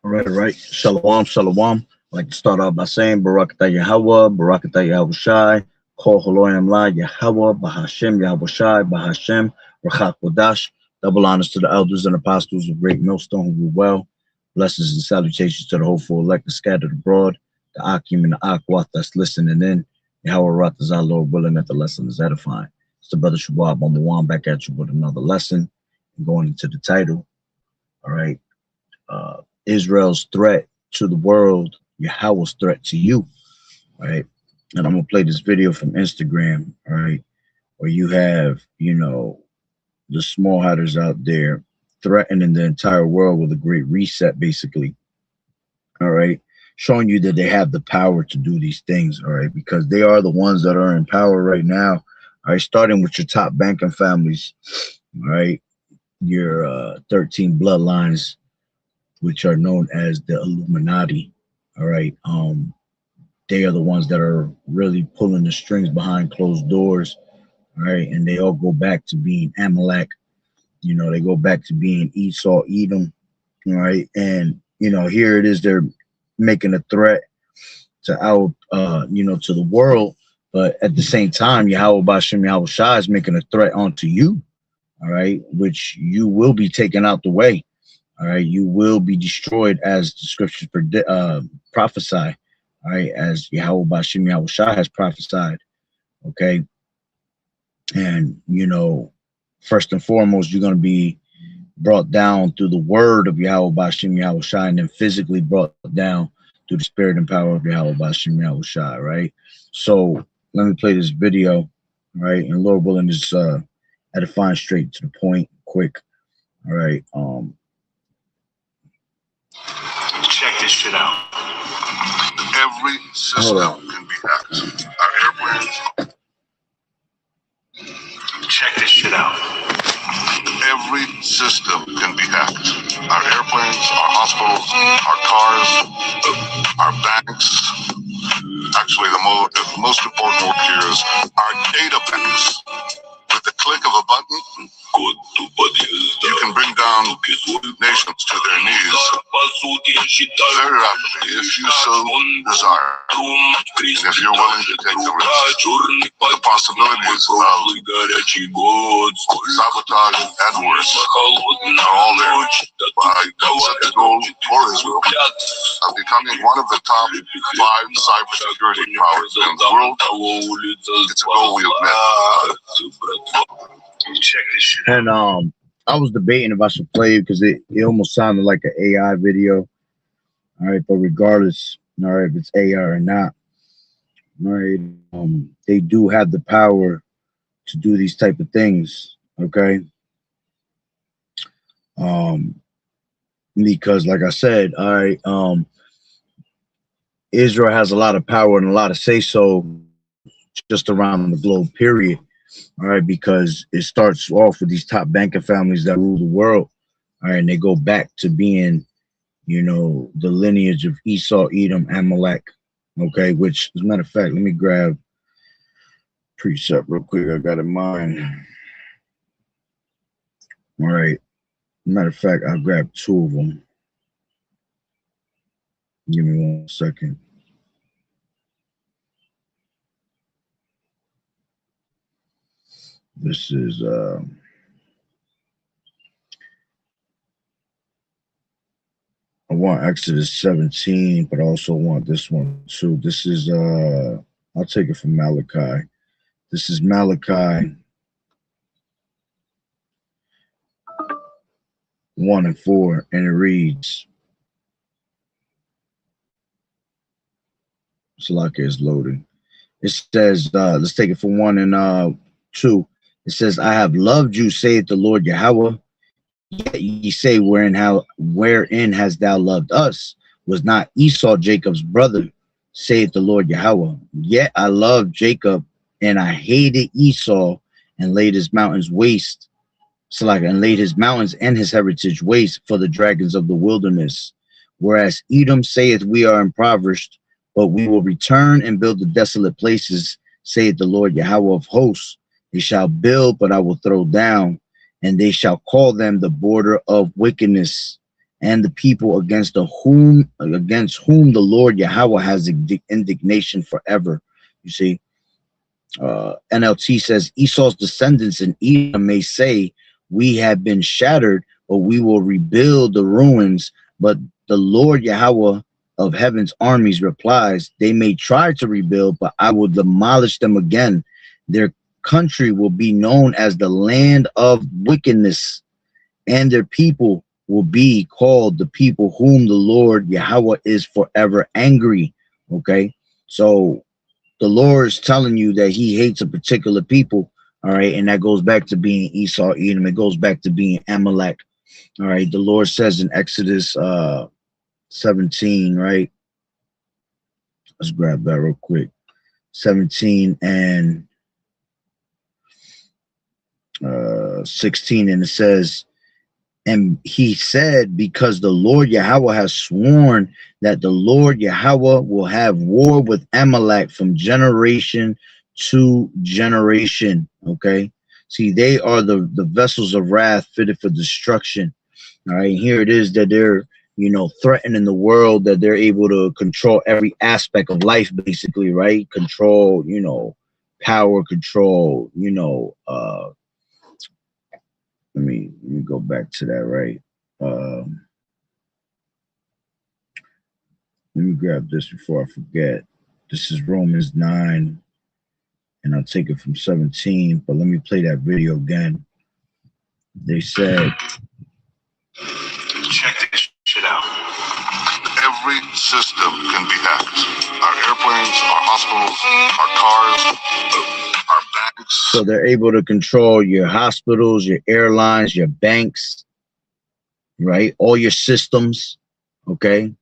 All right. Shalom, shalom. I'd like to start off by saying Barakatah Yahawah, Barakatah Yahawashi, Kol Holoyam La, Yahawah, Bahashem, Yahawashi, Bahashem, Rachak Wadash. Double honors to the elders and apostles of Great Millstone who rule well. Blessings and salutations to the hopeful elect scattered abroad, the Akim and the Akwath that's listening in. Yahweh Rath our Lord, willing that the lesson is edifying. It's the brother Shabab One back at you with another lesson. Going into the title. All right. Israel's threat to the world, Yahweh's threat to you. All right. And I'm gonna play this video from Instagram, all right, where you have, you know, the small hatters out there threatening the entire world with a great reset, basically. All right, showing you that they have the power to do these things, all right, because they are the ones that are in power right now. All right, starting with your top banking families, all right, your 13 bloodlines, which are known as the Illuminati. All right, they are the ones that are really pulling the strings behind closed doors. All right, and they all go back to being Amalek. You know, they go back to being Esau, Edom. All right, and you know, here it is, they're making a threat to our, you know, to the world, but at the same time, Yahweh Bashem Yahawashi is making a threat onto you. All right, which you will be taken out the way. All right, you will be destroyed as the scriptures prophesy. All right, as Yahweh Bashem Yahawashi has prophesied. Okay, and you know, first and foremost, you're going to be brought down through the word of Yahweh Bashem Yahawashi, and then physically brought down through the spirit and power of Yahweh Bashem Yahawashi. Right. So let me play this video. Right, and Lord willing, is edifying, straight to the point, quick. All right. Check this shit out. Every system can be hacked. Our airplanes. Check this shit out. Every system can be hacked. Our airplanes, our hospitals, our cars, our banks. Actually, the most important word here is our data banks. With the click of a button, you can bring down nations to their knees very rapidly if you so desire. And if you're willing to take the risk, the possibilities of sabotage and worse are all there. I set the goal for Israel of becoming one of the top 5 cybersecurity powers in the world. It's a goal we have met. Check this shit out. And I was debating if I should play it because it almost sounded like an AI video. All right, but regardless, all right, if it's AI or not, all right, they do have the power to do these type of things. Okay. Because like I said, all right, Israel has a lot of power and a lot of say-so just around the globe, period. All right, because it starts off with these top banking families that rule the world. All right, and they go back to being, you know, the lineage of Esau, Edom, Amalek. Okay, which, as a matter of fact, let me grab precept real quick. I got in mind. All right, matter of fact, I'll grab 2 of them. Give me 1 second. This is I want Exodus 17, but I also want this one too. This is I'll take it from Malachi. This is Malachi 1 and 4, and it reads, Salaka is loading. It says, let's take it from 1 and 2. It says, I have loved you, saith the Lord Yahweh. Yet ye say, wherein hast thou loved us? Was not Esau Jacob's brother, saith the Lord Yahweh. Yet I loved Jacob, and I hated Esau, and laid his mountains waste. And laid his mountains and his heritage waste for the dragons of the wilderness. Whereas Edom saith, we are impoverished, but we will return and build the desolate places, saith the Lord Yahweh of hosts. They shall build, but I will throw down, and they shall call them the border of wickedness, and the people against whom the Lord Yahweh has indignation forever. You see, NLT says Esau's descendants in Edom may say, we have been shattered, but we will rebuild the ruins. But the Lord Yahweh of heaven's armies replies, they may try to rebuild, but I will demolish them again. Their country will be known as the land of wickedness, and their people will be called the people whom the Lord Yahweh is forever angry. Okay, so the Lord is telling you that he hates a particular people, all right, and that goes back to being Esau, Edom. It goes back to being Amalek, all right. The Lord says in Exodus 17, right? Let's grab that real quick. 17 and 16, and it says, and he said, because the Lord Yahweh has sworn that the Lord Yahweh will have war with Amalek from generation to generation. Okay, see, they are the vessels of wrath fitted for destruction. All right, here it is that they're, you know, threatening the world, that they're able to control every aspect of life, basically, right? Control, you know, power, control, you know, let me go back to that, right? Let me grab this before I forget. This is Romans 9, and I'll take it from 17, but let me play that video again. They said, check this shit out. Every system can be hacked. Our airplanes, our hospitals, our cars, our banks. So they're able to control your hospitals, your airlines, your banks, right? All your systems, okay?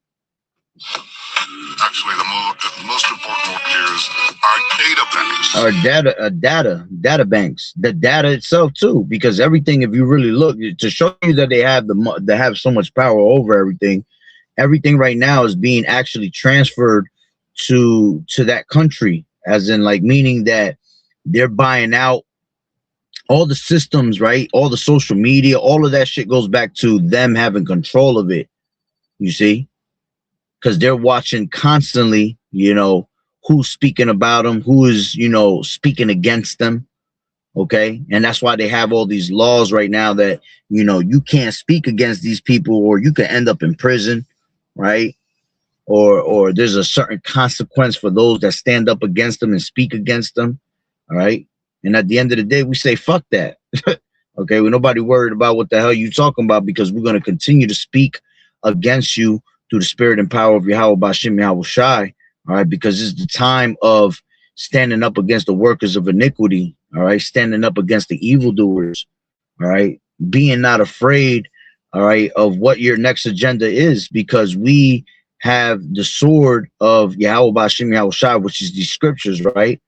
Actually, the most important one here is our data banks. Our data banks, the data itself too, because everything, if you really look, to show you that they have so much power over everything right now is being actually transferred to that country, as in, like, meaning that they're buying out all the systems, right? All the social media, all of that shit goes back to them having control of it, you see? Because they're watching constantly, you know, who's speaking about them, who is, you know, speaking against them, okay? And that's why they have all these laws right now that, you know, you can't speak against these people, or you can end up in prison, right? Or there's a certain consequence for those that stand up against them and speak against them, all right? And at the end of the day, we say, fuck that. Okay, we're nobody worried about what the hell you talking about, because we're going to continue to speak against you through the spirit and power of Yahweh Bashim Yahawashi, all right? Because it's the time of standing up against the workers of iniquity, all right? Standing up against the evildoers, all right? Being not afraid, all right, of what your next agenda is, because we have the sword of Yahweh Bashim Yahawashi, which is these scriptures, right?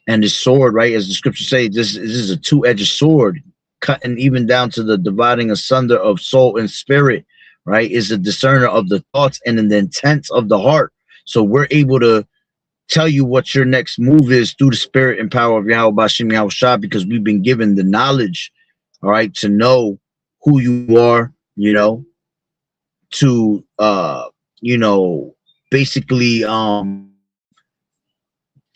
And this sword, right, as the scriptures say, this is a two-edged sword, cutting even down to the dividing asunder of soul and spirit, right? Is a discerner of the thoughts and the intents of the heart. So we're able to tell you what your next move is through the spirit and power of Yahweh Bashim Yahawashi, because we've been given the knowledge, all right, to know who you are, you know, to you know, basically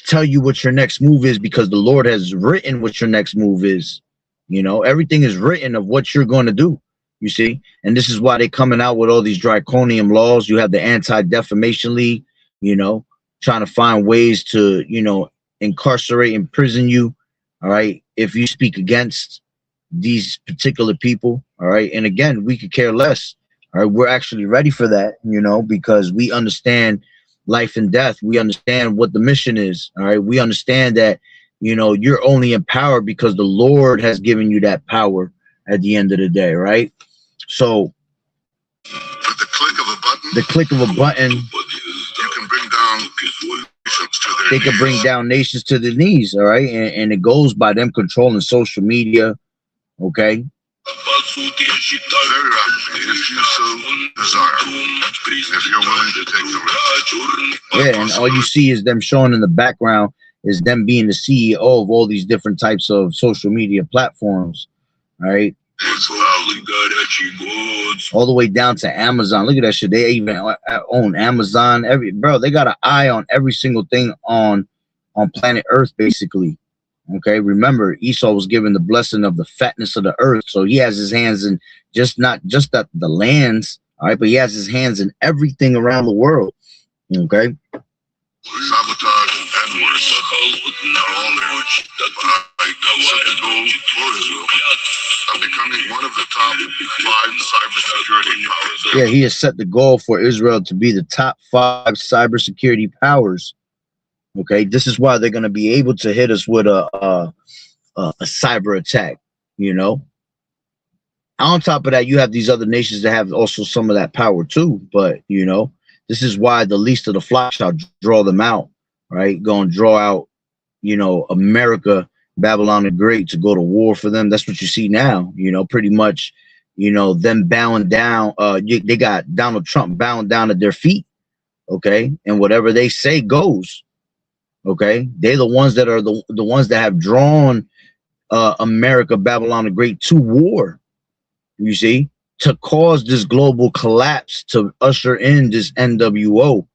tell you what your next move is, because the Lord has written what your next move is. You know, everything is written of what you're going to do, you see? And this is why they're coming out with all these draconian laws. You have the Anti-Defamation League, you know, trying to find ways to, you know, incarcerate, imprison you, all right, if you speak against these particular people, all right? And again, we could care less, all right? We're actually ready for that, you know, because we understand life and death. We understand what the mission is, all right? We understand that, you know, you're only empowered because the Lord has given you that power at the end of the day, right? So with the click of a button, you can bring down nations to their they can bring down nations to their knees, all right? And it goes by them controlling social media, okay? Very rapidly, if you so desire, if you're willing to take the risk. Yeah, and all you see is them showing in the background, is them being the CEO of all these different types of social media platforms, right? All the way down to Amazon. Look at that shit. They even own Amazon. They got an eye on every single thing on planet Earth, basically. Okay, remember Esau was given the blessing of the fatness of the earth, so he has his hands in not just the lands, all right, but he has his hands in everything around the world. Okay. Sabotage and worse. Not only set the goal for Israel of becoming one of the top 5 cybersecurity powers. Yeah, he has set the goal for Israel to be the top 5 cybersecurity powers. Okay, this is why they're going to be able to hit us with a cyber attack. You know, on top of that, you have these other nations that have also some of that power too. But you know, this is why the least of the flock shall draw them out. Right, going to draw out, you know, America, Babylon the Great, to go to war for them. That's what you see now. You know, pretty much, you know, them bowing down. They got Donald Trump bowing down at their feet. Okay, and whatever they say goes. Okay, they're the ones that are the ones that have drawn America, Babylon the Great, to war. You see, to cause this global collapse, to usher in this NWO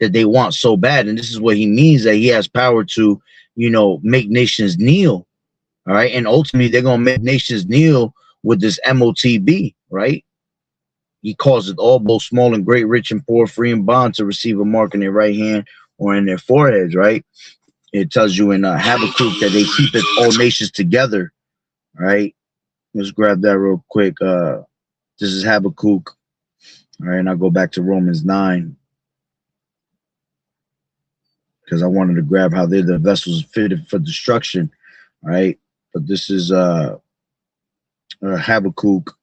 that they want so bad. And this is what he means, that he has power to, you know, make nations kneel. All right, and ultimately they're gonna make nations kneel with this MOTB. Right? He calls it all, both small and great, rich and poor, free and bond, to receive a mark in their right hand or in their foreheads. Right? It tells you in Habakkuk that they keep it all nations together, right? Let's grab that real quick. This is Habakkuk, all right? And I'll go back to Romans 9 because I wanted to grab how they're the vessels fitted for destruction, right? But this is Habakkuk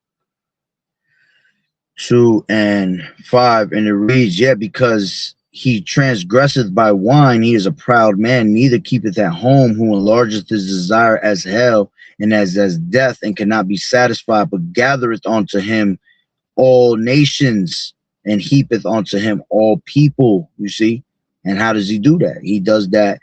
2 and 5, and it reads, yeah, because he transgresseth by wine, he is a proud man, neither keepeth at home, who enlargeth his desire as hell, and as death, and cannot be satisfied, but gathereth unto him all nations, and heapeth unto him all people. You see? And how does he do that? He does that,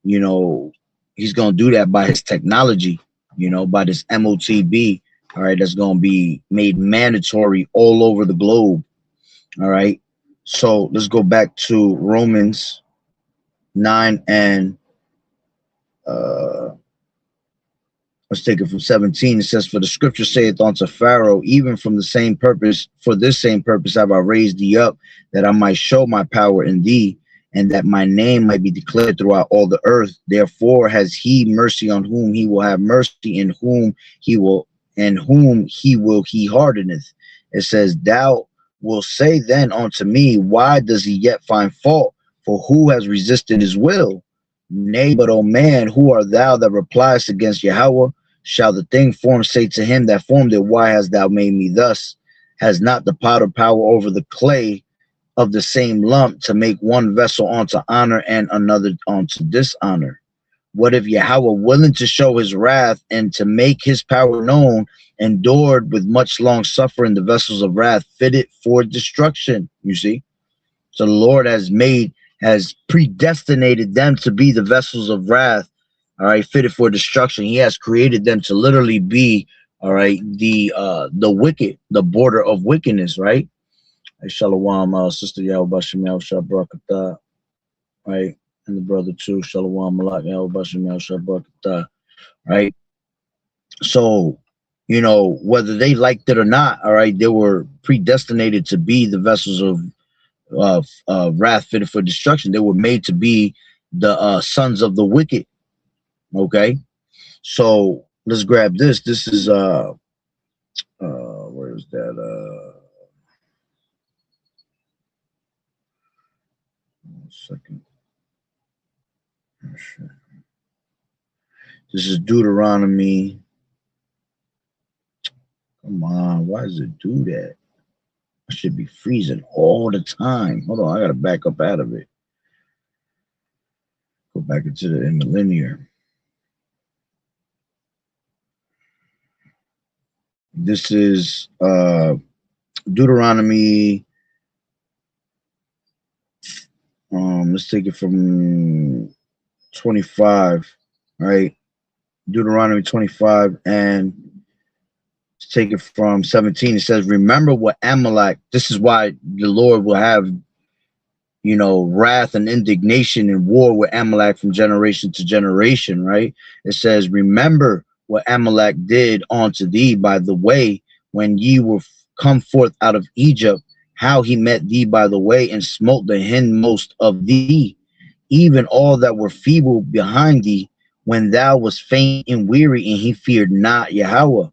you know, he's going to do that by his technology, you know, by this MOTB, all right, that's going to be made mandatory all over the globe, all right? So let's go back to Romans 9 and let's take it from 17. It says, for the scripture saith unto Pharaoh, even from the same purpose, for this same purpose have I raised thee up, that I might show my power in thee, and that my name might be declared throughout all the earth. Therefore has he mercy on whom he will have mercy, and whom he will he hardeneth. It says, thou will say then unto me, why does he yet find fault? For who has resisted his will? Nay, but, O man, who art thou that repliest against Yahweh? Shall the thing formed say to him that formed it, why hast thou made me thus? Has not the potter power over the clay of the same lump, to make one vessel unto honor and another unto dishonor? What if Yahweh, willing to show his wrath and to make his power known, endured with much long suffering the vessels of wrath fitted for destruction? You see, so the Lord has predestinated them to be the vessels of wrath, all right, fitted for destruction. He has created them to literally be, all right, the wicked, the border of wickedness, right? Hey, Shalom, Sister Yahweh Shemel Shabrakata, right? And the brother too, Shalom Malak Yahweh Shemel Shabrakata, right? So, you know, whether they liked it or not, all right, they were predestinated to be the vessels of wrath fitted for destruction. They were made to be the sons of the wicked. Okay, so let's grab this. This is where is that? 1 second. Oh, shit. This is Deuteronomy. Come on, why does it do that? I should be freezing all the time. Hold on, I gotta back up out of it. Go back into the interlinear. This is Deuteronomy. Let's take it from 25, right? Deuteronomy 25, and take it from 17. It says, remember what Amalek, this is why the Lord will have, you know, wrath and indignation and war with Amalek from generation to generation, right? It says, remember what Amalek did unto thee by the way when ye were come forth out of Egypt, how he met thee by the way and smote the hindmost of thee, even all that were feeble behind thee, when thou wast faint and weary, and he feared not Yahweh.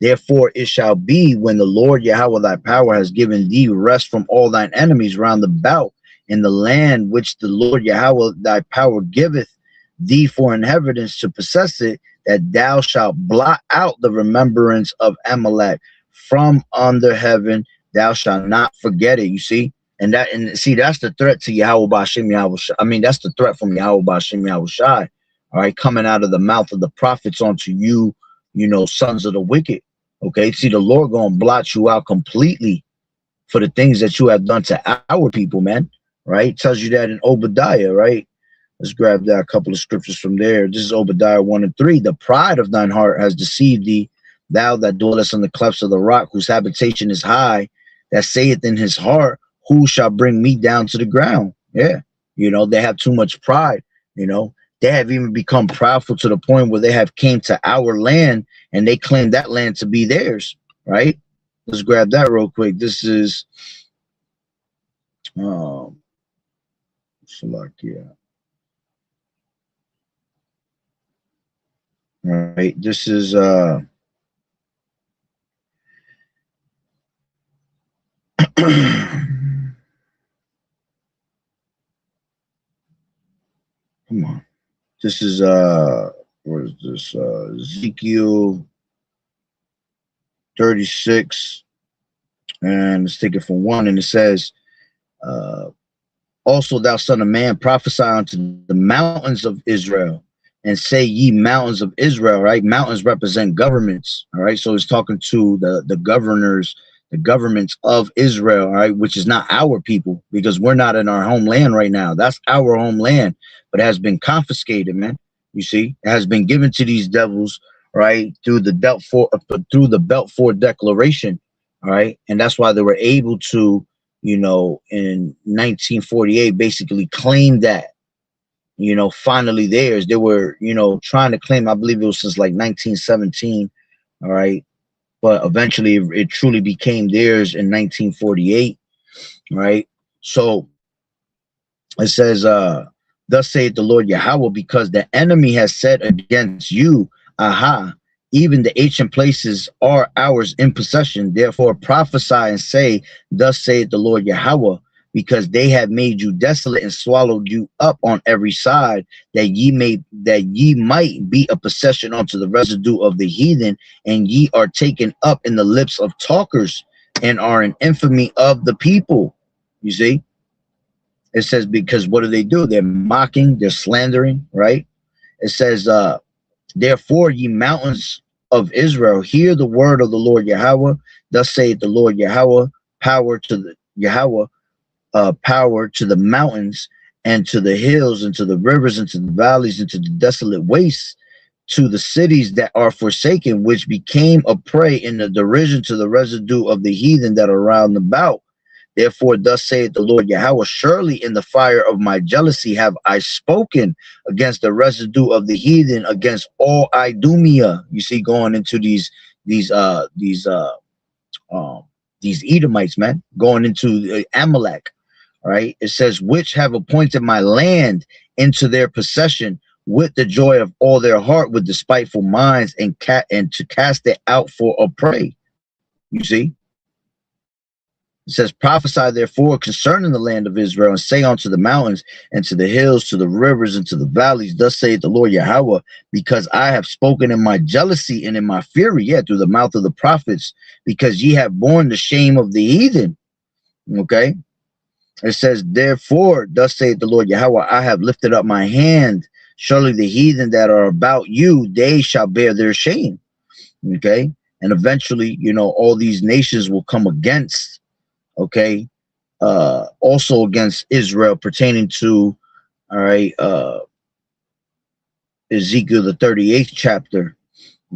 Therefore it shall be when the Lord Yahweh thy power has given thee rest from all thine enemies round about in the land which the Lord Yahweh thy power giveth thee for inheritance to possess it, that thou shalt blot out the remembrance of Amalek from under heaven. Thou shalt not forget it. You see? And see, that's the threat to Yahweh Ba'ashem Yahweh. I mean, that's the threat from Yahweh Ba'ashem Yahweh Shai. All right, coming out of the mouth of the prophets onto you, you know, sons of the wicked. Okay, see, the Lord gonna blot you out completely for the things that you have done to our people, man. Right? It tells you that in Obadiah, right? Let's grab that, a couple of scriptures from there. This is Obadiah 1 and 3. The pride of thine heart has deceived thee, thou that dwellest in the clefts of the rock, whose habitation is high, that saith in his heart, who shall bring me down to the ground? Yeah, you know, they have too much pride, you know. They have even become proudful to the point where they have came to our land and they claim that land to be theirs, right? Let's grab that real quick. This is Salakia. Right. This is come on. This is what is this? Ezekiel 36, and let's take it from 1, and it says, also thou son of man, prophesy unto the mountains of Israel, and say ye mountains of Israel, right? Mountains represent governments, all right? So it's talking to the governors, the governments of Israel, all right? Which is not our people, because we're not in our homeland right now. That's our homeland, but it has been confiscated, man. You see, it has been given to these devils, right? Through the Balfour Declaration, all right? And that's why they were able to, you know, in 1948, basically claim that, you know, finally theirs. They were, you know, trying to claim, I believe it was since like 1917, all right? But eventually it truly became theirs in 1948, right? So it says, thus saith the Lord Yahweh, because the enemy has said against you, aha, even the ancient places are ours in possession. Therefore prophesy and say, thus saith the Lord Yahweh, because they have made you desolate and swallowed you up on every side, that ye might be a possession unto the residue of the heathen, and ye are taken up in the lips of talkers, and are an infamy of the people. You see? It says, because what do? They're mocking, they're slandering, right? It says, therefore, ye mountains of Israel, hear the word of the Lord Yahweh. Thus saith the Lord Yahweh, power to the Yahweh, power to the mountains and to the hills and to the rivers and to the valleys and to the desolate wastes, to the cities that are forsaken, which became a prey in the derision to the residue of the heathen that are round about. Therefore, thus saith the Lord Yahweh, surely in the fire of my jealousy have I spoken against the residue of the heathen, against all Idumea. You see, going into these Edomites, man, going into Amalek, right? It says, which have appointed my land into their possession with the joy of all their heart, with despiteful minds, and to cast it out for a prey. You see? It says, prophesy therefore concerning the land of Israel, and say unto the mountains and to the hills, to the rivers and to the valleys, thus saith the Lord Yahweh, because I have spoken in my jealousy and in my fury, through the mouth of the prophets, because ye have borne the shame of the heathen. Okay. It says, therefore, thus saith the Lord Yahweh, I have lifted up my hand. Surely the heathen that are about you, they shall bear their shame. Okay. And eventually, you know, all these nations will come against, okay, also against Israel, pertaining to, all right, Ezekiel the 38th chapter.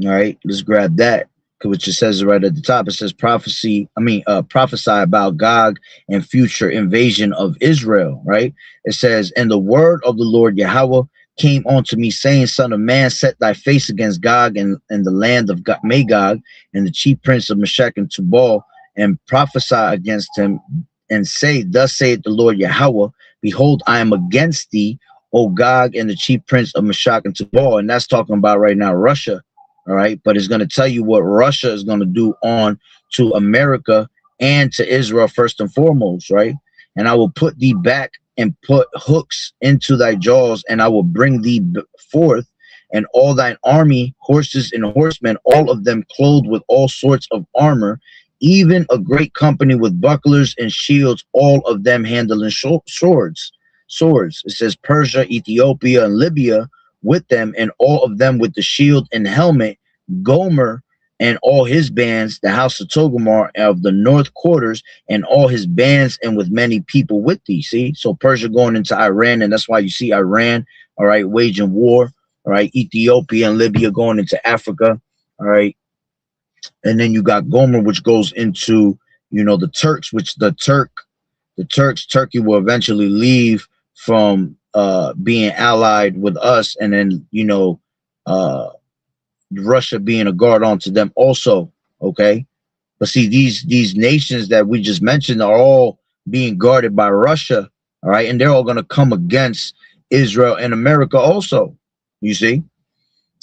All right, let's grab that, which it says right at the top. It says prophesy about Gog and future invasion of Israel. Right. It says, and the word of the Lord Yahweh came unto me, saying, Son of man, set thy face against Gog and the land of Magog, and the chief prince of Meshech and Tubal, and prophesy against him, and say, Thus saith the Lord Yahweh, behold, I am against thee, O Gog, and the chief prince of Meshech and Tubal. And that's talking about right now Russia. All right, but it's going to tell you what Russia is going to do on to America and to Israel first and foremost, right? And I will put thee back and put hooks into thy jaws, and I will bring thee forth, and all thine army, horses and horsemen, all of them clothed with all sorts of armor, even a great company with bucklers and shields, all of them handling swords. It says Persia, Ethiopia, and Libya with them, and all of them with the shield and helmet, Gomer and all his bands, the house of Togomar of the north quarters, and all his bands, and with many people with thee. See, so Persia going into Iran, and that's why you see Iran, all right, waging war, all right, Ethiopia and Libya going into Africa, all right, and then you got Gomer, which goes into, you know, the Turks, which Turkey will eventually leave from being allied with us, and then, you know, Russia being a guard onto them also. Okay, but see, these nations that we just mentioned are all being guarded by Russia, all right, and they're all going to come against Israel and America also. You see,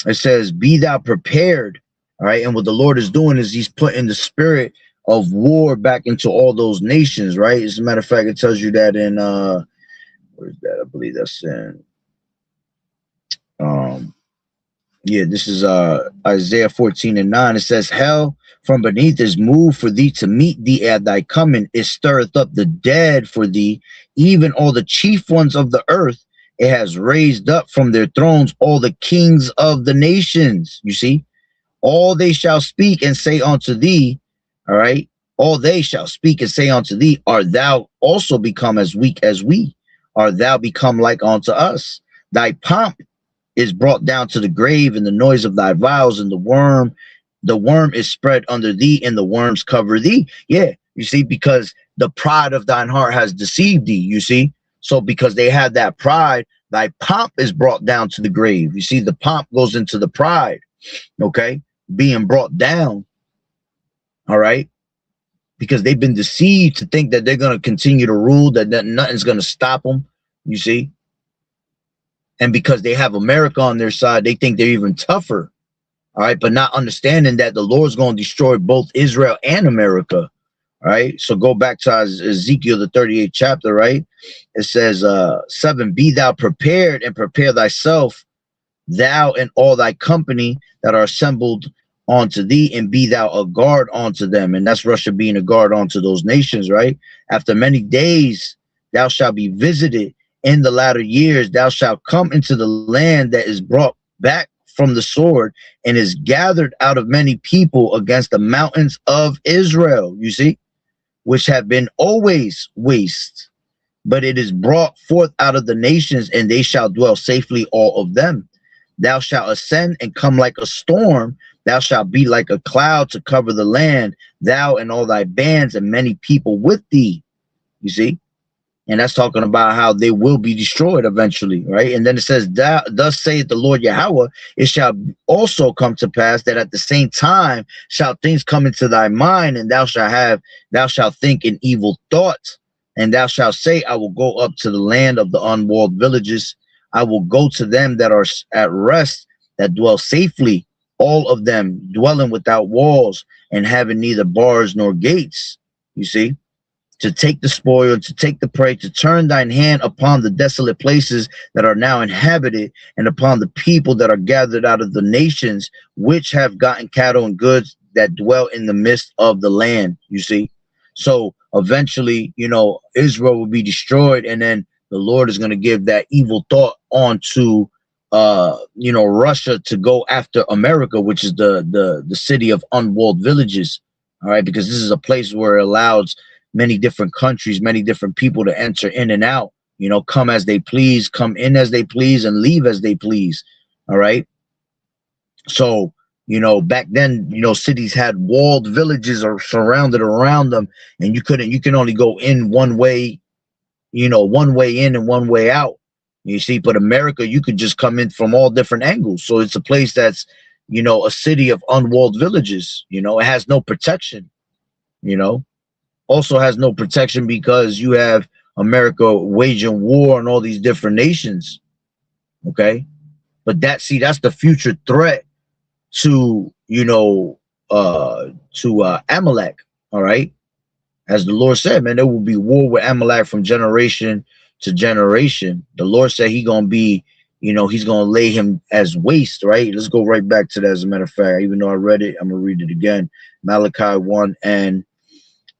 it says, be thou prepared, all right, and what the Lord is doing is he's putting the spirit of war back into all those nations, right? As a matter of fact, it tells you that in where's that? I believe that's in yeah, this is Isaiah 14:9. It says, hell from beneath is moved for thee to meet thee at thy coming. It stirreth up the dead for thee, even all the chief ones of the earth. It has raised up from their thrones all the kings of the nations. You see, all they shall speak and say unto thee, all right, all they shall speak and say unto thee, art thou also become as weak as we? Art thou become like unto us? Thy pomp is brought down to the grave, and the noise of thy vows, and the worm is spread under thee, and the worms cover thee. Yeah, you see, because the pride of thine heart has deceived thee, you see. So because they had that pride, thy pomp is brought down to the grave. You see, the pomp goes into the pride, okay, being brought down, all right, because they've been deceived to think that they're going to continue to rule, that nothing's going to stop them, you see. And because they have America on their side, they think they're even tougher. All right. But not understanding that the Lord's going to destroy both Israel and America. All right. So go back to Ezekiel, the 38th chapter. Right. It says 7, be thou prepared and prepare thyself, thou and all thy company that are assembled onto thee, and be thou a guard unto them. And that's Russia being a guard unto those nations. Right. After many days, thou shalt be visited. In the latter years, thou shalt come into the land that is brought back from the sword, and is gathered out of many people against the mountains of Israel, you see, which have been always waste. But it is brought forth out of the nations, and they shall dwell safely, all of them. Thou shalt ascend and come like a storm. Thou shalt be like a cloud to cover the land, thou and all thy bands, and many people with thee, you see. And that's talking about how they will be destroyed eventually, right? And then it says, thus saith the Lord Yahweh, it shall also come to pass that at the same time shall things come into thy mind, and thou shalt think an evil thought, and thou shalt say, I will go up to the land of the unwalled villages. I will go to them that are at rest, that dwell safely, all of them dwelling without walls, and having neither bars nor gates, you see. To take the spoil, to take the prey, to turn thine hand upon the desolate places that are now inhabited, and upon the people that are gathered out of the nations, which have gotten cattle and goods, that dwell in the midst of the land, you see. So eventually, you know, Israel will be destroyed, and then the Lord is going to give that evil thought on to, you know, Russia to go after America, which is the city of unwalled villages, all right, because this is a place where it allows many different countries, many different people to enter in and out, you know, come as they please, come in as they please, and leave as they please. All right. So, back then, cities had walled villages or surrounded around them, and you can only go in one way, one way in and one way out. You see, but America, you could just come in from all different angles. So it's a place that's, a city of unwalled villages. It has no protection, also has no protection because you have America waging war on all these different nations. Okay. But that's the future threat to Amalek. All right, as the Lord said, man, there will be war with Amalek from generation to generation. The Lord said he's gonna lay him as waste. Right, let's go right back to that. As a matter of fact, even though I read it, I'm gonna read it again. Malachi 1 and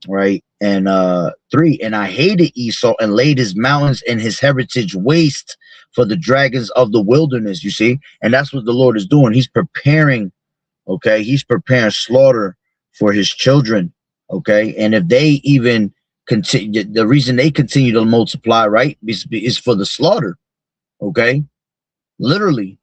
3. And I hated Esau and laid his mountains and his heritage waste for the dragons of the wilderness. You see, and that's what the Lord is doing. He's preparing, okay, he's preparing slaughter for his children. Okay, and if they even continue, the reason they continue to multiply, right, is for the slaughter. Okay, literally,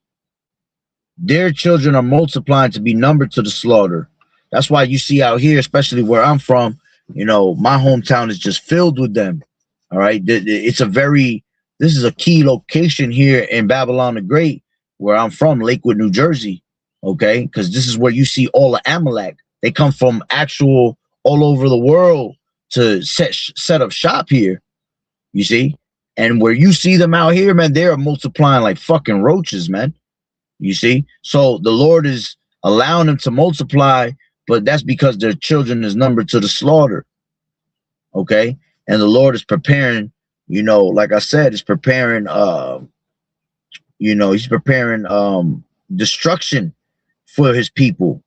their children are multiplying to be numbered to the slaughter. That's why you see out here, especially where I'm from, my hometown is just filled with them. All right, this is a key location here in Babylon the Great, where I'm from, Lakewood, New Jersey. Okay, because this is where you see all the Amalek. They come from all over the world to set up shop here. You see, and where you see them out here, man, they are multiplying like fucking roaches, man. You see, so the Lord is allowing them to multiply, but that's because their children is numbered to the slaughter. Okay, and the Lord is preparing. Like I said, is preparing. He's preparing destruction for his people.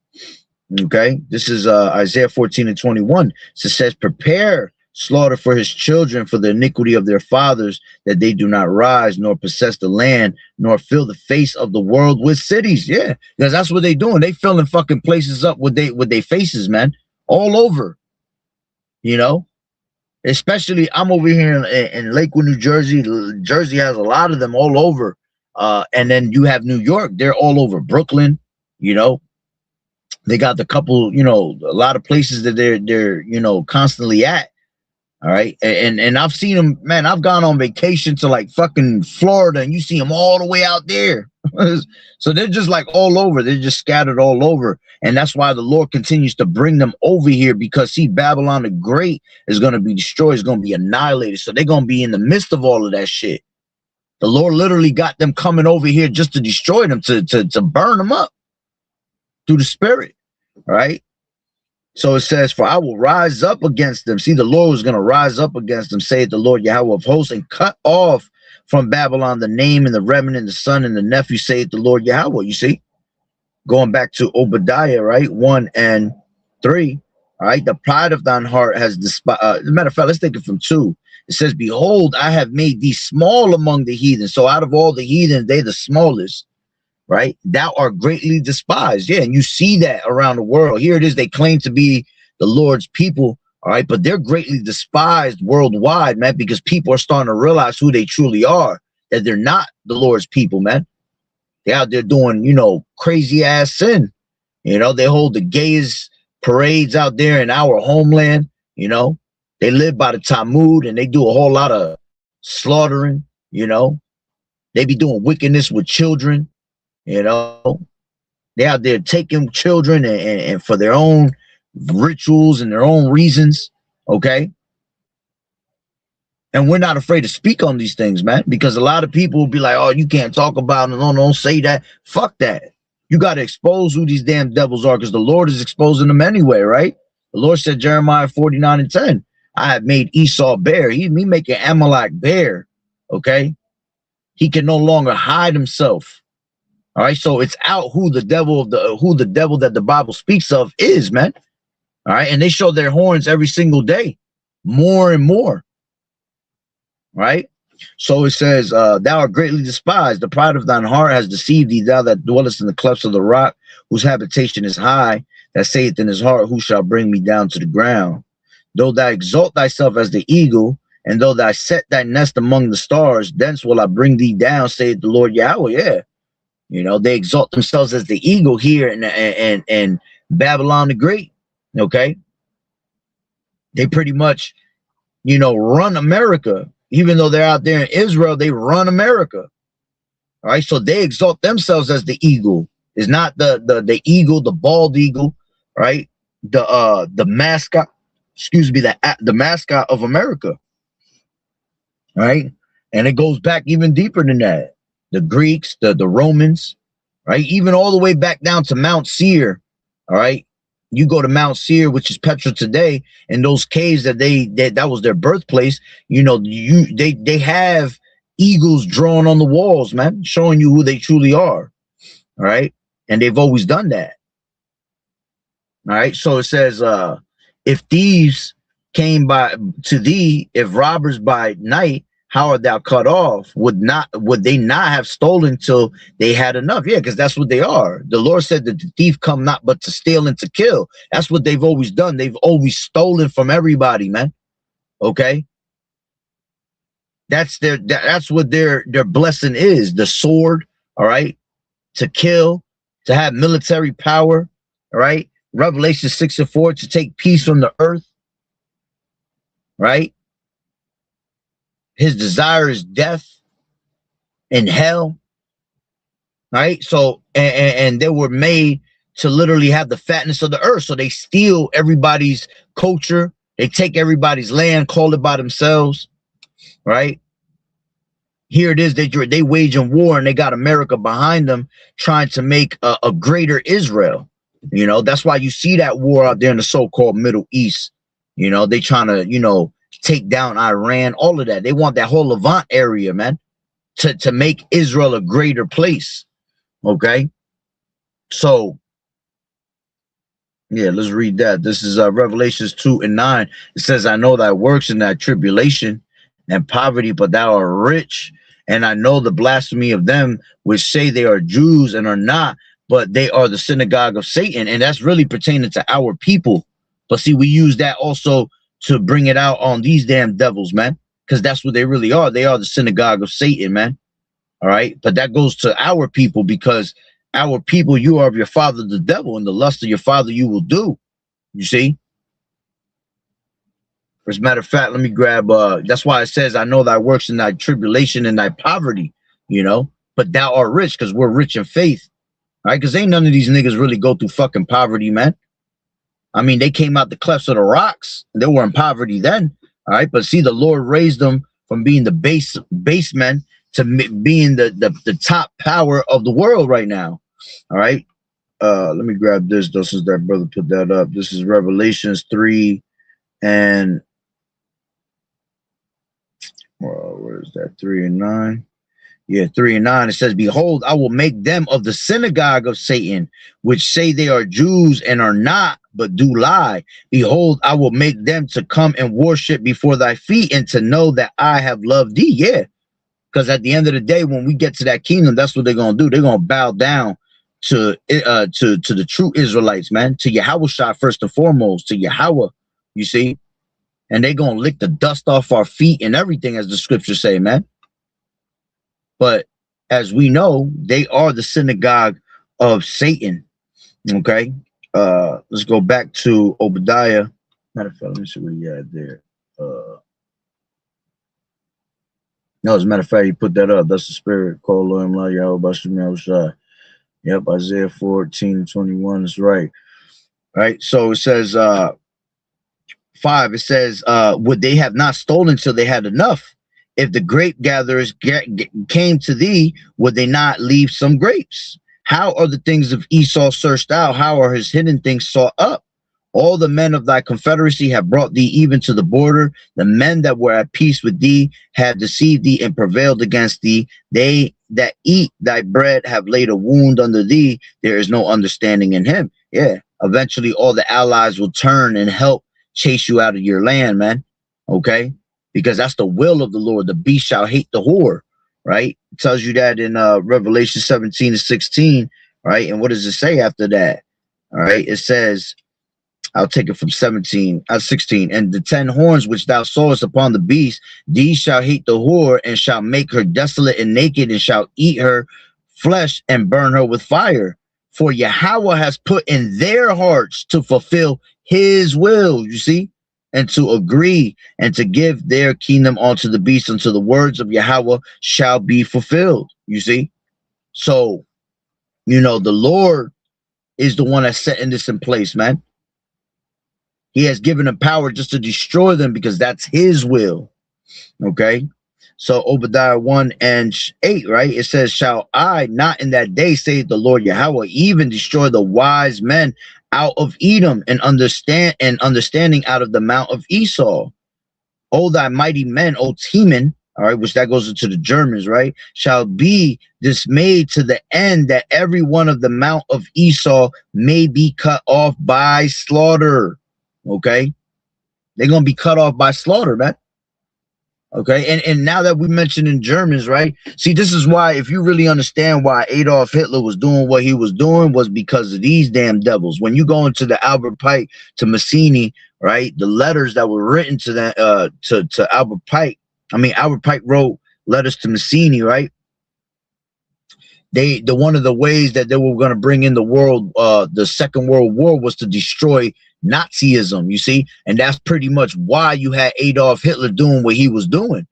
Okay, this is Isaiah 14 and 21. So it says, prepare slaughter for his children for the iniquity of their fathers, that they do not rise nor possess the land nor fill the face of the world with cities. Yeah, because that's what they doing. They filling fucking places up with they faces, man, all over. Especially I'm over here in Lakewood, New Jersey. Jersey has a lot of them all over. And then you have New York. They're all over Brooklyn. They got the couple, a lot of places that they're constantly at. All right. And I've seen them, man. I've gone on vacation to like fucking Florida, and you see them all the way out there. So they're just like all over. They're just scattered all over. And that's why the Lord continues to bring them over here, because see, Babylon the Great is going to be destroyed, is going to be annihilated. So they're going to be in the midst of all of that shit. The Lord literally got them coming over here just to destroy them, to burn them up through the Spirit. All right. So it says, for I will rise up against them. See, the Lord is going to rise up against them, saith the Lord Yahweh of hosts, and cut off from Babylon the name and the remnant, the son and the nephew, saith the Lord Yahweh. You see, going back to Obadiah, right? 1 and 3. All right. The pride of thine heart has despised. As a matter of fact, let's take it from 2. It says, behold, I have made thee small among the heathen. So out of all the heathen, they the smallest. Right, thou art greatly despised. Yeah, and you see that around the world. Here it is, they claim to be the Lord's people, all right, but they're greatly despised worldwide, man, because people are starting to realize who they truly are, that they're not the Lord's people, man. They're out there doing, crazy ass sin. They hold the gayest parades out there in our homeland. They live by the Talmud, and they do a whole lot of slaughtering. They be doing wickedness with children. They out there taking children and for their own rituals and their own reasons. Okay. And we're not afraid to speak on these things, man, because a lot of people will be like, oh, you can't talk about it. No, don't say that. Fuck that. You got to expose who these damn devils are, because the Lord is exposing them anyway, right? The Lord said, Jeremiah 49 and 10, I have made Esau bare. He making Amalek bare. Okay. He can no longer hide himself. All right, so it's out who the devil that the Bible speaks of is, man. All right, and they show their horns every single day, more and more. Right? So it says, thou art greatly despised. The pride of thine heart has deceived thee, thou that dwellest in the clefts of the rock, whose habitation is high, that saith in his heart, who shall bring me down to the ground? Though thou exalt thyself as the eagle, and though thou set thy nest among the stars, thence will I bring thee down, saith the Lord Yahweh. Yeah. You know, they exalt themselves as the eagle here in Babylon the Great. Okay, they pretty much, you know, run America. Even though they're out there in Israel, they run America. All right, so they exalt themselves as the eagle. It's not the eagle, the bald eagle, right? The mascot, excuse me, the mascot of America, right? And it goes back even deeper than that. The Greeks, the Romans, right? Even all the way back down to Mount Seir, all right? You go to Mount Seir, which is Petra today, and those caves that that was their birthplace. You know, they have eagles drawn on the walls, man, showing you who they truly are. All right, and they've always done that. All right, so it says, if thieves came by to thee, if robbers by night, how art thou cut off? Would they not have stolen till they had enough? Yeah, because that's what they are. The Lord said that the thief come not but to steal and to kill. That's what they've always done. They've always stolen from everybody, man. Okay, that's what their blessing is. The sword, all right, to kill, to have military power, all right. Revelation 6:4, to take peace from the earth, right? His desire is death and hell, right? So, and they were made to literally have the fatness of the earth. So they steal everybody's culture. They take everybody's land, call it by themselves, right? Here it is, they waging war, and they got America behind them, trying to make a greater Israel. You know, that's why you see that war out there in the so-called Middle East. You know, they trying to, you know, take down Iran, all of that. They want that whole Levant area, man, to make Israel a greater place. Okay, so yeah, let's read that. This is Revelations 2:9. It says, I know thy works and thy tribulation and poverty, but thou art rich. And I know the blasphemy of them which say they are Jews and are not, but they are the synagogue of Satan. And that's really pertaining to our people. But see, we use that also to bring it out on these damn devils, man, because that's what they really are. They are the synagogue of Satan, man. All right. But that goes to our people, because our people, you are of your father, the devil, and the lust of your father you will do. You see? As a matter of fact, let me grab, that's why it says, I know thy works and thy tribulation and thy poverty, you know, but thou art rich, because we're rich in faith. All right, because ain't none of these niggas really go through fucking poverty, man. I mean, they came out the clefts of the rocks. They were in poverty then. All right, but see, the Lord raised them from being the basemen to being the top power of the world right now. All right, let me grab this. This is that brother put that up. This is Revelations 3 and where is that? 3 and 9. Yeah, 3 and 9. It says, behold, I will make them of the synagogue of Satan, which say they are Jews and are not, but do lie. Behold, I will make them to come and worship before thy feet, and to know that I have loved thee. Yeah, because at the end of the day, when we get to that kingdom, that's what they're gonna do. They're gonna bow down to the true Israelites, man, to Yahawah first and foremost, to Yahawah. You see, and they're gonna lick the dust off our feet and everything, as the scriptures say, man. But as we know, they are the synagogue of Satan. Okay, let's go back to Obadiah. Matter of fact, let me see what he had there. No, as a matter of fact, he put that up. That's the spirit. Call him like Yahawah. Yep, Isaiah 14:21 is right. Right. So it says 5. It says, would they have not stolen till they had enough? If the grape gatherers came to thee, would they not leave some grapes? How are the things of Esau searched out? How are his hidden things sought up? All the men of thy confederacy have brought thee even to the border. The men that were at peace with thee have deceived thee and prevailed against thee. They that eat thy bread have laid a wound under thee. There is no understanding in him. Yeah. Eventually, all the allies will turn and help chase you out of your land, man. Okay. Because that's the will of the Lord. The beast shall hate the whore, right? It tells you that in Revelation 17:16, right? And what does it say after that? All right, it says, I'll take it from 16. And the 10 horns which thou sawest upon the beast, these shall hate the whore, and shall make her desolate and naked, and shall eat her flesh and burn her with fire. For Yahawah has put in their hearts to fulfill his will, you see, and to agree and to give their kingdom unto the beast until the words of Yahawah shall be fulfilled, you see. So, you know, the Lord is the one that's setting this in place, man. He has given them power just to destroy them because that's his will, okay? So Obadiah 1:8, right? It says, shall I not in that day, say the Lord Yahawah, even destroy the wise men out of Edom and understanding out of the mount of Esau? O thy mighty men, O Teman, all right, which that goes into the Germans, right? Shall be dismayed to the end that every one of the mount of Esau may be cut off by slaughter. Okay? They're going to be cut off by slaughter, man. Okay, and now that we mentioned in Germans, right? See, this is why, if you really understand why Adolf Hitler was doing what he was doing, was because of these damn devils. When you go into the Albert Pike to Mazzini, right? The letters that were written to that to Albert Pike. I mean, Albert Pike wrote letters to Mazzini, right? The one of the ways that they were going to bring in the Second World War was to destroy Nazism, you see, and that's pretty much why you had Adolf Hitler doing what he was doing,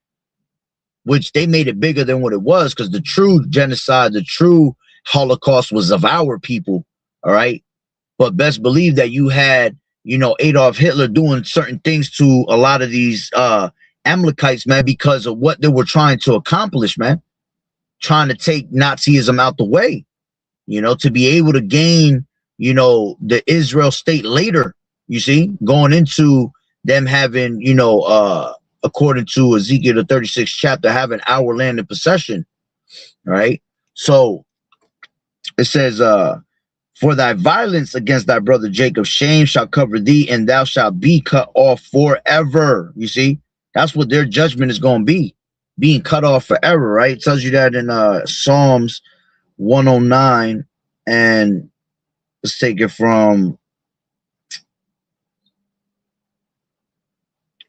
which they made it bigger than what it was, because the true genocide, the true Holocaust was of our people, all right? But best believe that you had, you know, Adolf Hitler doing certain things to a lot of these Amalekites, man, because of what they were trying to accomplish, man, trying to take Nazism out the way, you know, to be able to gain, you know, the Israel state later. You see, going into them having, you know, according to Ezekiel, the 36th chapter, having our land in possession, right? So it says, for thy violence against thy brother Jacob, shame shall cover thee, and thou shalt be cut off forever. You see, that's what their judgment is going to be, being cut off forever, right? It tells you that in Psalms 109, and let's take it from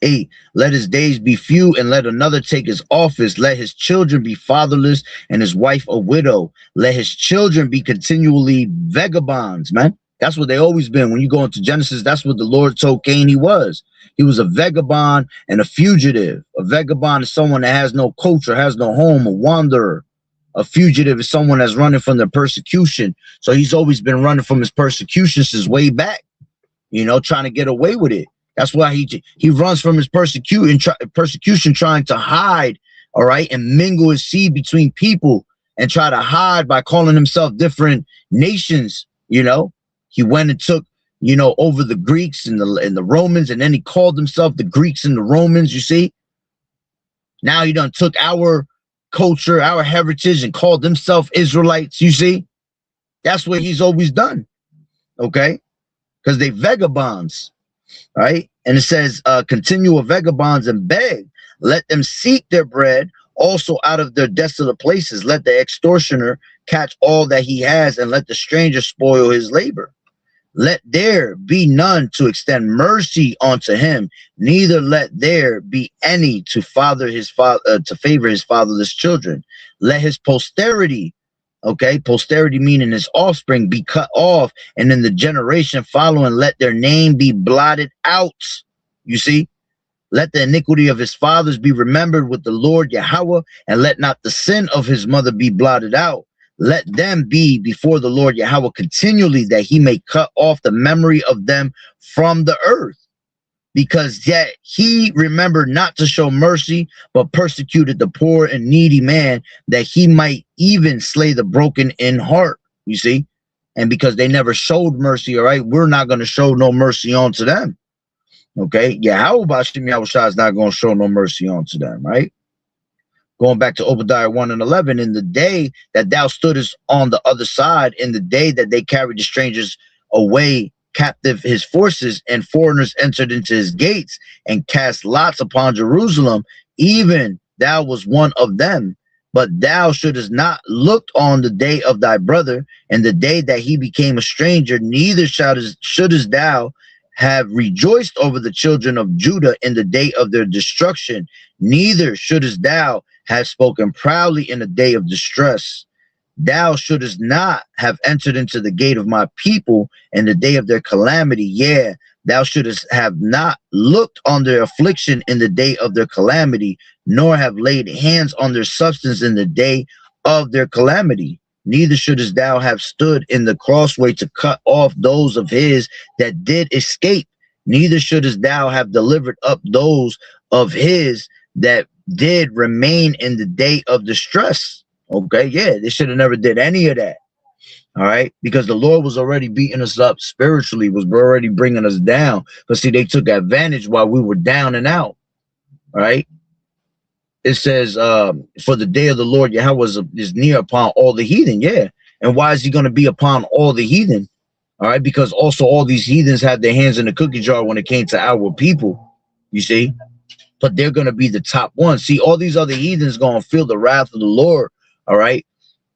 8. Let his days be few, and let another take his office. Let his children be fatherless, and his wife a widow. Let his children be continually vagabonds, man. That's what they always been. When you go into Genesis, that's what the Lord told Cain he was. He was a vagabond and a fugitive. A vagabond is someone that has no culture, has no home, a wanderer. A fugitive is someone that's running from the persecution. So he's always been running from his persecution since way back, you know, trying to get away with it. That's why he runs from his persecution, trying to hide, all right, and mingle his seed between people and try to hide by calling himself different nations. You know, he went and took, you know, over the Greeks and the Romans, and then he called himself the Greeks and the Romans. You see, now he done took our culture, our heritage, and called himself Israelites. You see, that's what he's always done. Okay, because they vagabonds. Right, and it says, continue of vagabonds and beg. Let them seek their bread also out of their desolate places. Let the extortioner catch all that he has, and let the stranger spoil his labor. Let there be none to extend mercy unto him, neither let there be any to favor his fatherless children. Let his posterity, okay, posterity meaning his offspring, be cut off, and in the generation following, let their name be blotted out. You see, let the iniquity of his fathers be remembered with the Lord Yahawah, and let not the sin of his mother be blotted out. Let them be before the Lord Yahawah continually, that he may cut off the memory of them from the earth. Because yet he remembered not to show mercy, but persecuted the poor and needy man, that he might even slay the broken in heart. You see, and because they never showed mercy, all right, we're not going to show no mercy onto them. Okay, Yahawah is not going to show no mercy onto them, right? Going back to Obadiah 1:11, in the day that thou stoodest on the other side, in the day that they carried the strangers away captive his forces, and foreigners entered into his gates and cast lots upon Jerusalem, even thou was one of them. But thou shouldest not look on the day of thy brother, and the day that he became a stranger, neither shouldest thou have rejoiced over the children of Judah in the day of their destruction, neither shouldest thou have spoken proudly in the day of distress. thou shouldest not have entered into the gate of my people in the day of their calamity. Yeah, thou shouldest have not looked on their affliction in the day of their calamity, nor have laid hands on their substance in the day of their calamity. Neither shouldest thou have stood in the crossway to cut off those of his that did escape. Neither shouldest thou have delivered up those of his that did remain in the day of distress. Okay, yeah, they should have never did any of that. All right, because the Lord was already beating us up spiritually, was already bringing us down. But see, they took advantage while we were down and out. All right. It says, for the day of the Lord Yahawah is near upon all the heathen. Yeah. And why is he going to be upon all the heathen? All right. Because also all these heathens had their hands in the cookie jar when it came to our people. You see? But they're going to be the top ones. See, all these other heathens going to feel the wrath of the Lord. All right.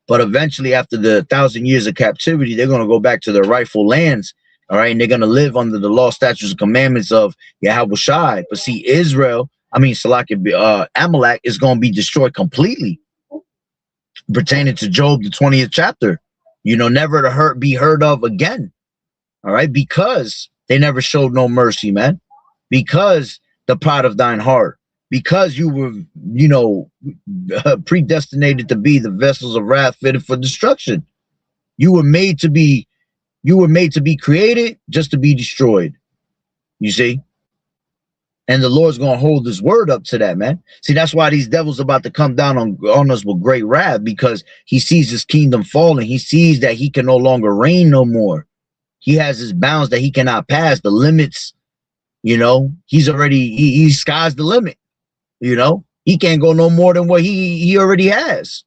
But eventually, after the 1,000 years of captivity, they're going to go back to their rightful lands. All right. And they're going to live under the law, statutes, and commandments of Yahawah. But see, Amalek is going to be destroyed completely, pertaining to Job, the 20th chapter, you know, never to be heard of again. All right, because they never showed no mercy, man, because the pride of thine heart, because you were, you know, predestinated to be the vessels of wrath fitted for destruction. You were made to be created just to be destroyed. You see? And the Lord's going to hold his word up to that, man. See, that's why these devils are about to come down on us with great wrath, because he sees his kingdom falling. He sees that he can no longer reign no more. He has his bounds that he cannot pass, the limits, you know. He's already, he sky's the limit, you know. He can't go no more than what he already has.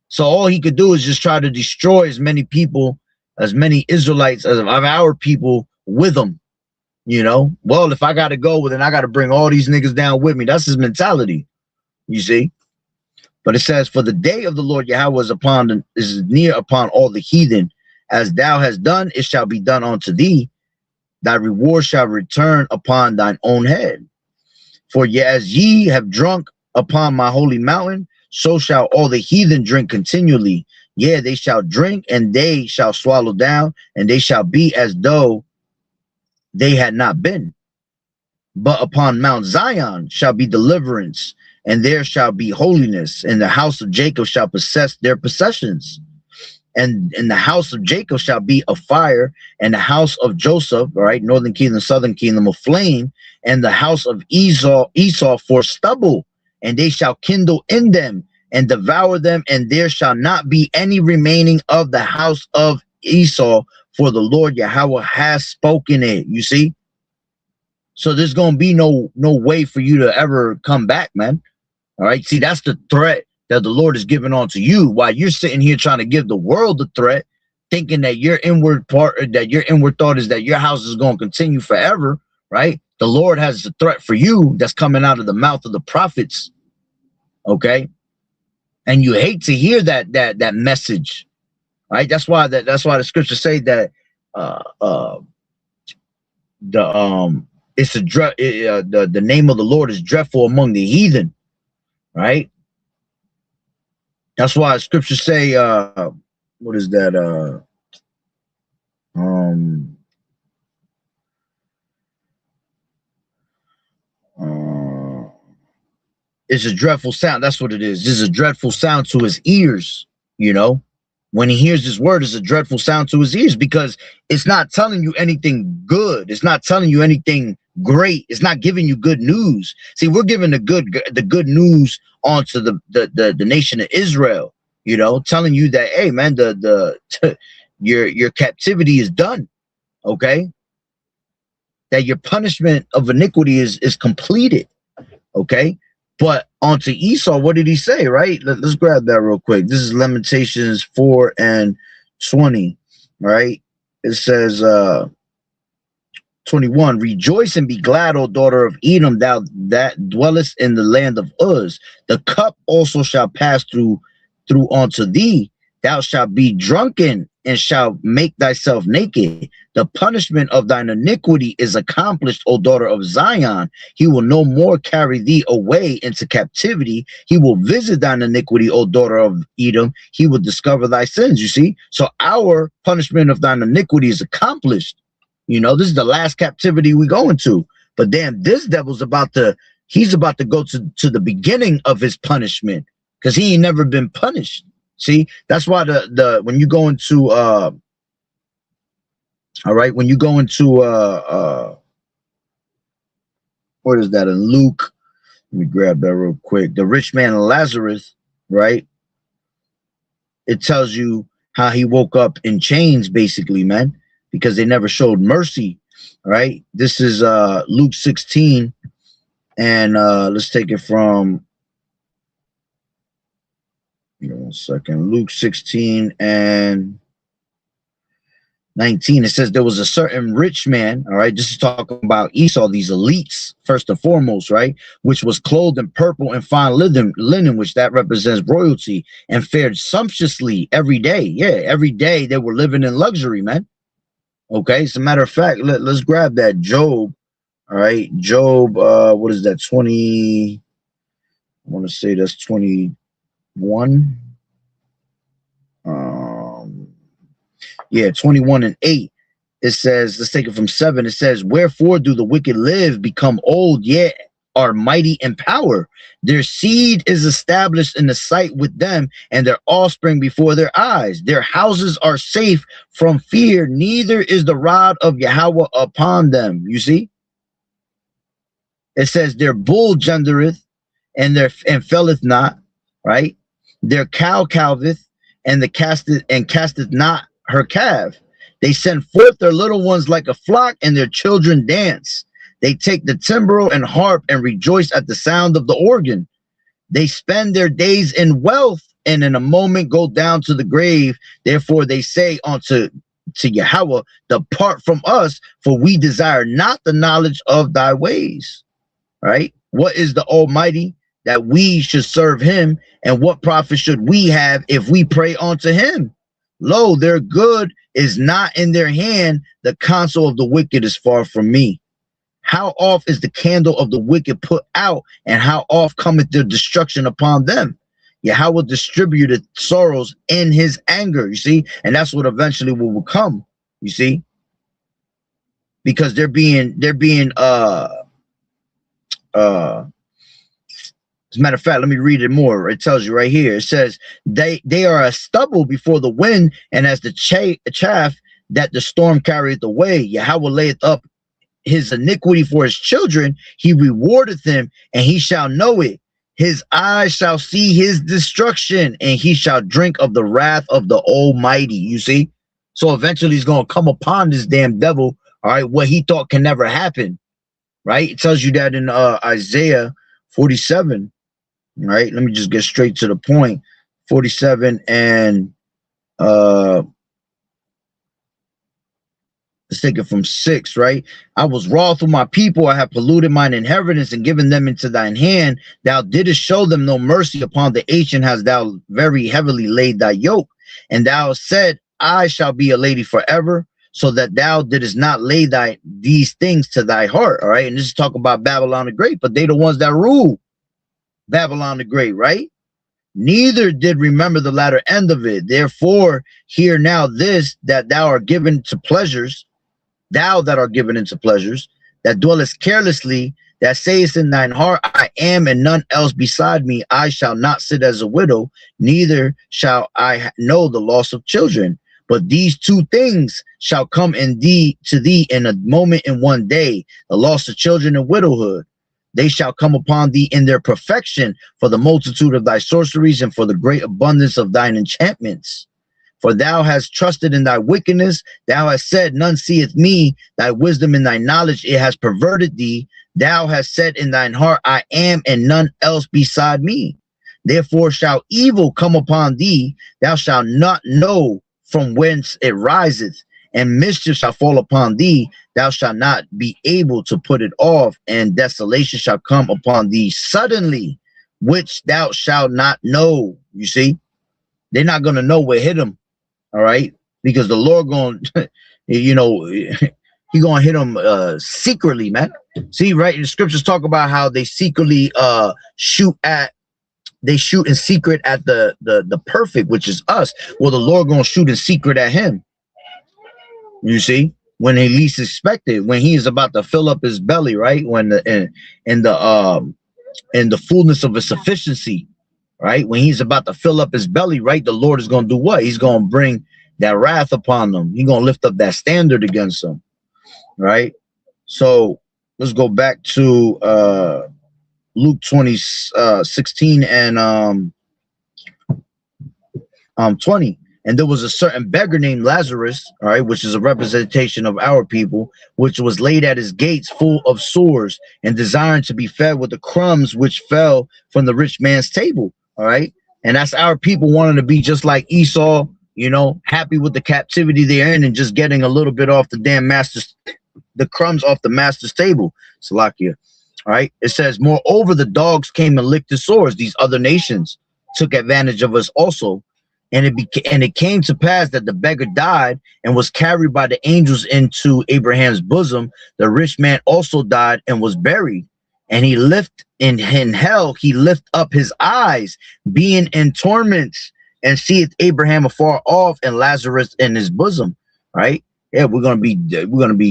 So all he could do is just try to destroy as many people, as many Israelites as of our people with him. You know, well, if I got to go, well, then I got to bring all these niggas down with me. That's his mentality, you see. But it says, for the day of the Lord Yahawah is near upon all the heathen. As thou hast done, it shall be done unto thee. Thy reward shall return upon thine own head. For as ye have drunk upon my holy mountain, so shall all the heathen drink continually. Yeah, they shall drink, and they shall swallow down, and they shall be as though they had not been. But upon Mount Zion shall be deliverance, and there shall be holiness, and the house of Jacob shall possess their possessions. And in the house of Jacob shall be a fire, and the house of Joseph, all right, northern kingdom, southern kingdom, a flame, and the house of Esau for stubble, and they shall kindle in them and devour them, and there shall not be any remaining of the house of Esau, for the Lord Yahawah has spoken it. You see? So there's going to be no way for you to ever come back, man. All right. See, that's the threat that the Lord is giving onto you, while you're sitting here trying to give the world the threat, thinking that your inward thought is that your house is going to continue forever. Right. The Lord has a threat for you that's coming out of the mouth of the prophets. Okay. And you hate to hear that message. Right. That's why the scriptures say that the name of the Lord is dreadful among the heathen. Right. That's why scriptures say what is that? It's a dreadful sound. That's what it is. It's a dreadful sound to his ears, you know. When he hears his word, it's a dreadful sound to his ears, because it's not telling you anything good. It's not telling you anything great. It's not giving you good news. See, we're giving the good news onto the nation of Israel, you know, telling you that, hey, man, your captivity is done, okay? That your punishment of iniquity is completed, okay? But onto Esau, what did he say, right? Let's grab that real quick. This is Lamentations 4:20, right? It says 21, rejoice and be glad, O daughter of Edom, thou that dwellest in the land of Uz. The cup also shall pass through unto thee. thou shalt be drunken and shalt make thyself naked. The punishment of thine iniquity is accomplished, O daughter of Zion. He will no more carry thee away into captivity. He will visit thine iniquity, O daughter of Edom. He will discover thy sins. You see? So our punishment of thine iniquity is accomplished. You know, this is the last captivity we go into. But then this devil's he's about to go to the beginning of his punishment, because he ain't never been punished. See, that's why when you go into all right, when you go into what is that in Luke? Let me grab that real quick. The rich man and Lazarus, right? It tells you how he woke up in chains, basically, man, because they never showed mercy. Right? This is Luke 16, and let's take it from 1 second. Luke 16 and 19. It says there was a certain rich man. All right, this is talking about Esau, these elites, first and foremost, right? Which was clothed in purple and fine linen, which that represents royalty, and fared sumptuously every day. Yeah, every day they were living in luxury, man. Okay, as a matter of fact, let's grab that Job. All right, Job, what is that, 20? I want to say that's 21. Yeah, 21 and 8. It says, let's take it from 7. It says, wherefore do the wicked live, become old, yet are mighty in power. Their seed is established in the sight with them, and their offspring before their eyes. Their houses are safe from fear, neither is the rod of Yahweh upon them. You see? It says their bull gendereth and felleth not, right? Their cow calveth and casteth not her calf. They send forth their little ones like a flock, and their children dance. They take the timbrel and harp and rejoice at the sound of the organ. They spend their days in wealth, and in a moment go down to the grave. Therefore they say unto Yahweh, depart from us, for we desire not the knowledge of thy ways. Right? What is the Almighty that we should serve him? And what profit should we have if we pray unto him? Lo, their good is not in their hand. The counsel of the wicked is far from me. How oft is the candle of the wicked put out, and how oft cometh their destruction upon them? Yahweh distributed sorrows in his anger, you see, and that's what eventually will come, you see, because they're being as a matter of fact, let me read it more. It tells you right here. It says, they are as stubble before the wind, and as the chaff that the storm carrieth away. Yahweh layeth up his iniquity for his children. He rewardeth him, and he shall know it. His eyes shall see his destruction, and he shall drink of the wrath of the Almighty. You see? So eventually he's going to come upon this damn devil, all right, what he thought can never happen, right? It tells you that in Isaiah 47, right? Let me just get straight to the point. 47 and let's take it from 6, right? I was wroth with my people. I have polluted mine inheritance and given them into thine hand. Thou didst show them no mercy. Upon the ancient hast thou very heavily laid thy yoke. And thou said, I shall be a lady forever, so that thou didst not lay these things to thy heart. All right. And this is talking about Babylon the Great, but they the ones that rule Babylon the Great, right? Neither did remember the latter end of it. Therefore, hear now this, that thou art given to pleasures, thou that art given into pleasures, that dwellest carelessly, that sayest in thine heart, I am and none else beside me. I shall not sit as a widow, neither shall I know the loss of children. But these two things shall come to thee in a moment, in one day, the loss of children and widowhood. They shall come upon thee in their perfection, for the multitude of thy sorceries and for the great abundance of thine enchantments. For thou hast trusted in thy wickedness. Thou hast said, none seeth me. Thy wisdom and thy knowledge, it has perverted thee. Thou hast said in thine heart, I am and none else beside me. Therefore shall evil come upon thee. Thou shalt not know from whence it riseth, and mischief shall fall upon thee. Thou shalt not be able to put it off, and desolation shall come upon thee suddenly, which thou shalt not know. You see? they're not gonna know what hit them. All right, because the Lord going, you know, he gonna hit them secretly, man. See, right? The scriptures talk about how they secretly shoot in secret at the perfect, which is us. Well, the Lord gonna shoot in secret at him. You see, when he least expected, when he is about to fill up his belly, right? When in the fullness of his sufficiency, right? When he's about to fill up his belly, right? The Lord is gonna do what? He's gonna bring that wrath upon them. He's gonna lift up that standard against them, right? So let's go back to Luke 20:16 and 20. And there was a certain beggar named Lazarus, all right, which is a representation of our people, which was laid at his gates full of sores and desiring to be fed with the crumbs which fell from the rich man's table, all right? And that's our people wanting to be just like Esau, you know, happy with the captivity they're in and just getting a little bit off the damn master's, the crumbs off the master's table. Salakia. All right. It says, moreover, the dogs came and licked his sores. These other nations took advantage of us also. And it came to pass that the beggar died and was carried by the angels into Abraham's bosom. The rich man also died and was buried. And he lift in hell, he lift up his eyes, being in torments, and seeth Abraham afar off and Lazarus in his bosom. Right? Yeah, we're gonna be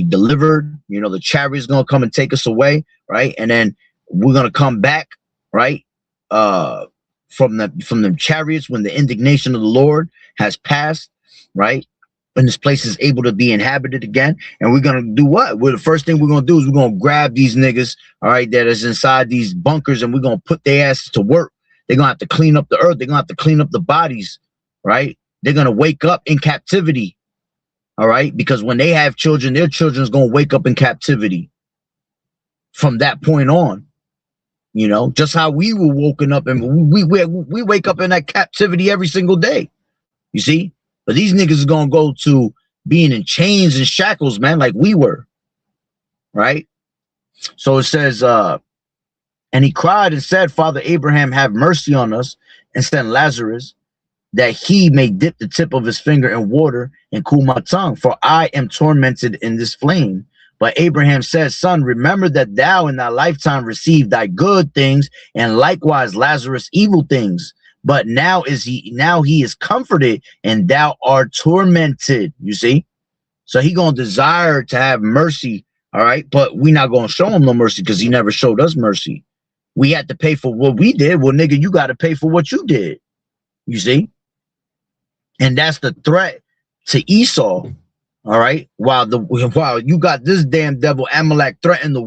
delivered. You know, the chariot's gonna come and take us away, right? And then we're gonna come back, right? From the chariots when the indignation of the Lord has passed, right? And this place is able to be inhabited again. And we're gonna do what? Well, the first thing we're gonna do is we're gonna grab these niggas, all right, that is inside these bunkers, and we're gonna put their asses to work. They're gonna have to clean up the earth. They're gonna have to clean up the bodies, right? They're gonna wake up in captivity. All right, because when they have children, their children's gonna wake up in captivity from that point on. You know, just how we were woken up, and we wake up in that captivity every single day. You see, but these niggas is gonna go to being in chains and shackles, man, like we were. Right. So it says, and he cried and said, Father Abraham, have mercy on us, and send Lazarus, that he may dip the tip of his finger in water and cool my tongue, for I am tormented in this flame. But Abraham says, son, remember that thou in thy lifetime received thy good things, and likewise Lazarus evil things. But now he is comforted, and thou art tormented. You see? So he gonna desire to have mercy, all right? But we not gonna show him no mercy because he never showed us mercy. We had to pay for what we did. Well, nigga, you got to pay for what you did. You see? And that's the threat to Esau. All right. While you got this damn devil Amalek threatening the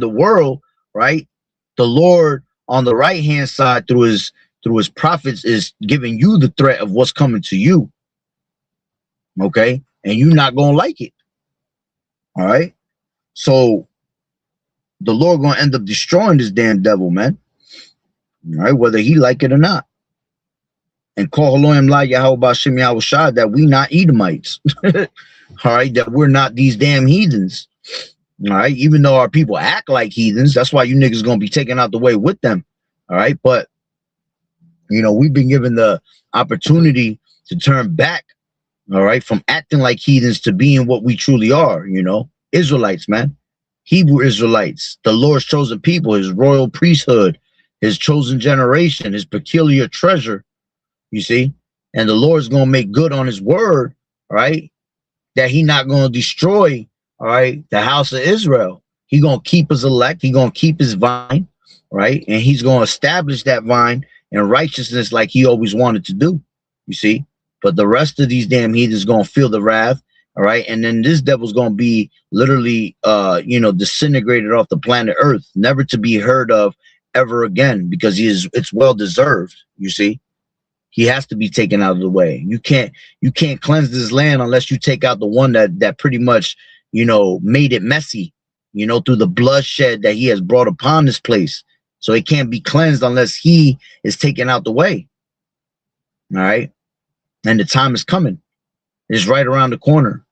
world, right? The Lord on the right hand side through his prophets is giving you the threat of what's coming to you. Okay, and you're not gonna like it. All right. So the Lord gonna end up destroying this damn devil, man. All right, whether he like it or not. And call Elohim La Yahawah B'Shem Yahawashi, that we not Edomites. All right, that we're not these damn heathens. All right, even though our people act like heathens, that's why you niggas gonna be taken out the way with them. All right, but you know, we've been given the opportunity to turn back, all right, from acting like heathens to being what we truly are, you know, Israelites, man. Hebrew Israelites, the Lord's chosen people, his royal priesthood, his chosen generation, his peculiar treasure. You see, and the Lord's gonna make good on his word, right? That he not gonna destroy, all right, the house of Israel. He gonna keep his elect. He gonna keep his vine, right? And he's gonna establish that vine in righteousness like he always wanted to do. You see, but the rest of these damn heathens gonna feel the wrath, all right? And then this devil's gonna be literally, you know, disintegrated off the planet Earth, never to be heard of ever again, because it's well deserved. You see. He has to be taken out of the way. You can't cleanse this land unless you take out the one that pretty much, you know, made it messy, you know, through the bloodshed that he has brought upon this place. So it can't be cleansed unless he is taken out the way. All right. And the time is coming. It's right around the corner.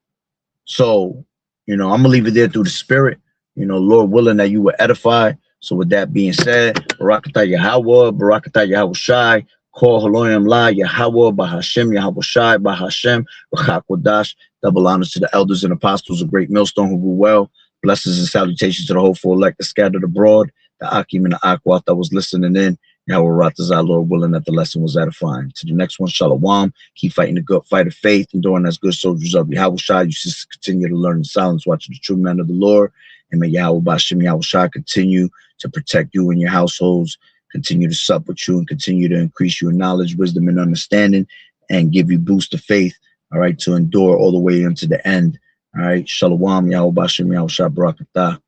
So, you know, I'm gonna leave it there through the spirit, you know, Lord willing that you will edify. So with that being said, Barakatah Yahawah, Barakatah Yahawashi, Kol Haloyam La, Yahawah, Bahashem, Yahawashi, Bahashem, Rachakwadash. Double honors to the elders and apostles of Great Millstone who grew well. Blessings and salutations to the hopeful elect that scattered abroad. The Akim and the Akwat that was listening in. Yahweh Ratazah, Lord willing that the lesson was edifying. To the next one, Shalom. Keep fighting the good fight of faith, enduring as good soldiers of Yahawah. You just continue to learn in silence, watching the true man of the Lord. And may Yahweh Bashem Yahweh continue to protect you and your households, continue to sup with you, and continue to increase your knowledge, wisdom, and understanding, and give you boost of faith, all right, to endure all the way into the end. All right. Shalom, Yahweh Bashem Yahweh Barakatah.